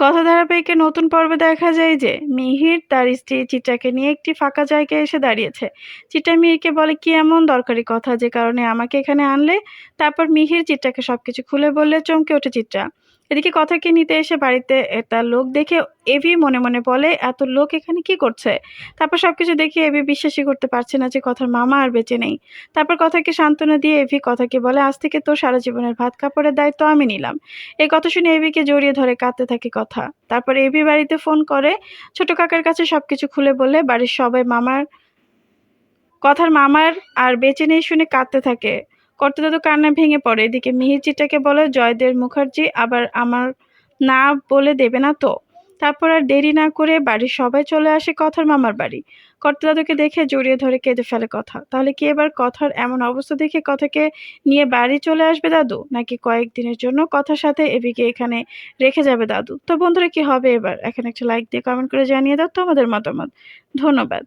কথা ধারাবাহিকের নতুন পর্বে দেখা যায় যে মিহির তার স্ত্রী চিত্রাকে নিয়ে একটি ফাঁকা জায়গায় এসে দাঁড়িয়েছে। চিত্রা মিহিরকে বলে, কি এমন দরকারি কথা যে কারণে আমাকে এখানে আনলে? তারপর মিহির চিত্রাকে সবকিছু খুলে বললে চমকে ওঠে চিত্রা। এদিকে কথাকে নিতে এসে বাড়িতে একটা লোক দেখে এভি মনে মনে বলে, এত লোক এখানে কি করছে? তারপর সবকিছু দেখে এভি বিশ্বাসই করতে পারছে না যে কথার মামা আর বেঁচে নেই। তারপর কথাকে সান্ত্বনা দিয়ে এভি কথাকে বলে, আজ থেকে তোর সারা জীবনের ভাত কাপড়ের দায়িত্ব আমি নিলাম। এই কথা শুনে এভিকে জড়িয়ে ধরে কাঁদতে থাকে কথা। তারপরে এভি বাড়িতে ফোন করে ছোট কাকার কাছে সবকিছু খুলে বলে বাড়ির সবাই কথার মামার আর বেঁচে নেই শুনে কাঁদতে থাকে। করতে তো কান্নায় ভেঙে পড়ে। এদিকে মিহির চিত্রাকে বলে, জয়দেব মুখার্জি আবার আমার না বলে দেবে না তো? তারপর আর দেরি না করে বাড়ির সবাই চলে আসে কথার মামার বাড়ি। কর্তাদাদুকে দেখে জড়িয়ে ধরে কেঁদে ফেলে কথা। তাহলে কি এবার কথার এমন অবস্থা দেখে কথাকে নিয়ে বাড়ি চলে আসবে দাদু, নাকি কয়েকদিনের জন্য কথার সাথে এভিকে এখানে রেখে যাবে দাদু? তো বন্ধুরা, কি হবে এবার? এখন একটা লাইক দিয়ে কমেন্ট করে জানিয়ে দাও তোমাদের মতামত। ধন্যবাদ।